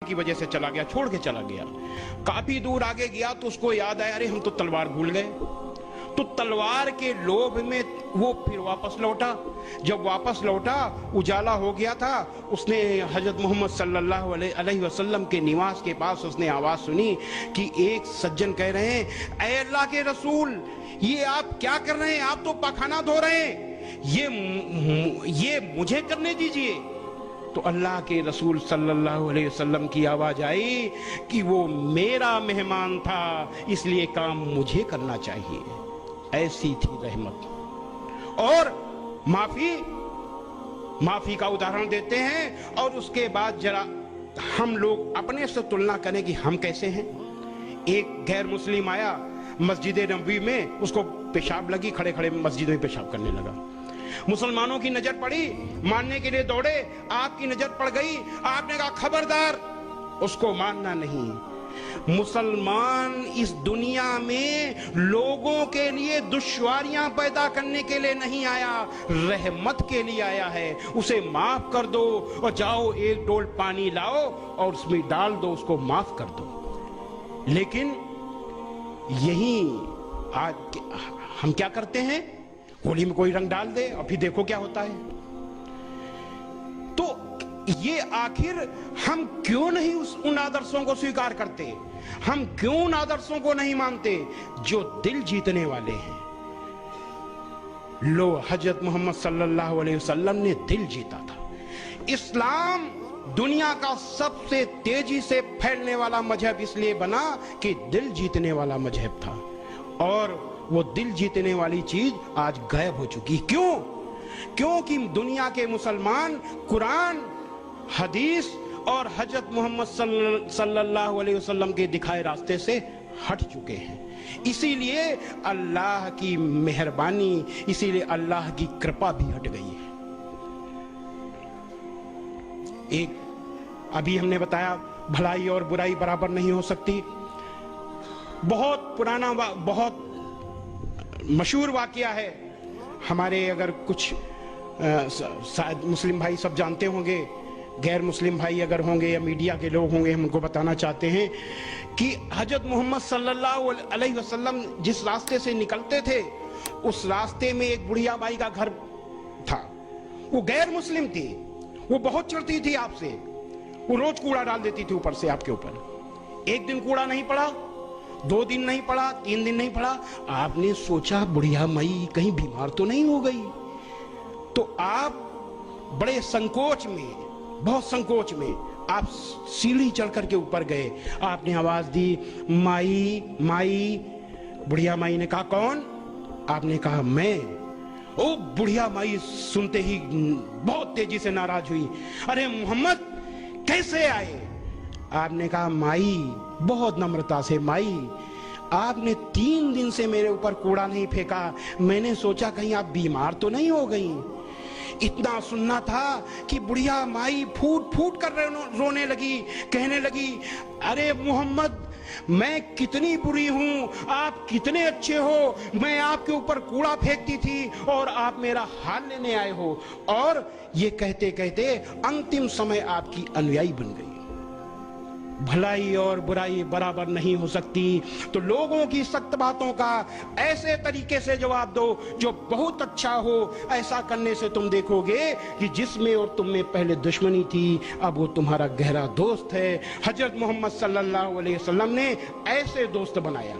की वजह से चला गया, छोड़ के चला गया। काफी दूर आगे गया तो उसको याद आया, अरे हम तो तलवार भूल गए। तो तलवार के लोभ में वो फिर वापस लौटा। जब वापस लौटा, उजाला हो गया था, उसने हजरत मोहम्मद सल्लल्लाहु अलैहि वसल्लम के निवास के पास उसने आवाज सुनी कि एक सज्जन कह रहे हैं, ऐ अल्लाह के रसूल, ये आप क्या कर रहे हैं? आप तो पखाना धो रहे हैं, ये मुझे करने दीजिए। तो अल्लाह के रसूल सल्लल्लाहु अलैहि वसल्लम की आवाज आई कि वो मेरा मेहमान था, इसलिए काम मुझे करना चाहिए। ऐसी थी रहमत। और माफी का उदाहरण देते हैं, और उसके बाद जरा हम लोग अपने से तुलना करें कि हम कैसे हैं। एक गैर मुस्लिम आया मस्जिद नबवी में, उसको पेशाब लगी, खड़े खड़े मस्जिद में पेशाब करने लगा। मुसलमानों की नजर पड़ी, मारने के लिए दौड़े, आपकी नजर पड़ गई, आपने कहा खबरदार, उसको मानना नहीं। मुसलमान इस दुनिया में लोगों के लिए दुश्वारियां पैदा करने के लिए नहीं आया, रहमत के लिए आया है। उसे माफ कर दो और जाओ एक डोल पानी लाओ और उसमें डाल दो, उसको माफ कर दो। लेकिन यही आज हम क्या करते हैं, होली में कोई रंग डाल दे और फिर देखो क्या होता है। तो ये आखिर हम क्यों नहीं उन आदर्शों को स्वीकार करते? हम क्यों उन आदर्शों को नहीं मानते जो दिल जीतने वाले हैं? लो, हजरत मोहम्मद सल्लल्लाहु अलैहि वसल्लम ने दिल जीता था। इस्लाम दुनिया का सबसे तेजी से फैलने वाला मजहब इसलिए बना कि दिल जीतने वाला मजहब था, और वो दिल जीतने वाली चीज आज गायब हो चुकी। क्यों? क्योंकि दुनिया के मुसलमान कुरान, हदीस और हजरत मोहम्मद सल्लल्लाहु अलैहि वसल्लम के दिखाए रास्ते से हट चुके हैं। इसीलिए अल्लाह की मेहरबानी, इसीलिए अल्लाह की कृपा भी हट गई है। एक अभी हमने बताया, भलाई और बुराई बराबर नहीं हो सकती। बहुत पुराना, बहुत मशहूर वाकया है हमारे, अगर कुछ शायद मुस्लिम भाई सब जानते होंगे, गैर मुस्लिम भाई अगर होंगे या मीडिया के लोग होंगे, हम उनको बताना चाहते हैं कि हजरत मोहम्मद सल्लल्लाहु अलैहि वसल्लम जिस रास्ते से निकलते थे, उस रास्ते में एक बुढ़िया बाई का घर था। वो गैर मुस्लिम थी, वो बहुत चिढ़ती थी आपसे, वो रोज कूड़ा डाल देती थी ऊपर से आपके ऊपर। एक दिन कूड़ा नहीं पड़ा, 2 दिन नहीं पड़ा, 3 दिन नहीं पड़ा, आपने सोचा बुढ़िया माई कहीं बीमार तो नहीं हो गई। तो आप बड़े संकोच में, बहुत संकोच में आप सीढ़ी चढ़ करके ऊपर गए। आपने आवाज दी, माई माई। बुढ़िया माई ने कहा कौन? आपने कहा मैं। ओ बुढ़िया माई सुनते ही बहुत तेजी से नाराज हुई, अरे मोहम्मद कैसे आए? आपने कहा माई, बहुत नम्रता से, माई आपने 3 दिन से मेरे ऊपर कूड़ा नहीं फेंका, मैंने सोचा कहीं आप बीमार तो नहीं हो गई। इतना सुनना था कि बुढ़िया माई फूट फूट कर रोने लगी, कहने लगी, अरे मोहम्मद मैं कितनी बुरी हूं, आप कितने अच्छे हो, मैं आपके ऊपर कूड़ा फेंकती थी और आप मेरा हाल लेने आए हो। और ये कहते कहते अंतिम समय आपकी अनुयायी बन गई। भलाई और बुराई बराबर नहीं हो सकती। तो लोगों की सख्त बातों का ऐसे तरीके से जवाब दो जो बहुत अच्छा हो। ऐसा करने से तुम देखोगे कि जिसमें और तुम में पहले दुश्मनी थी, अब वो तुम्हारा गहरा दोस्त है। हजरत मोहम्मद सल्लल्लाहु अलैहि वसल्लम ने ऐसे दोस्त बनाया।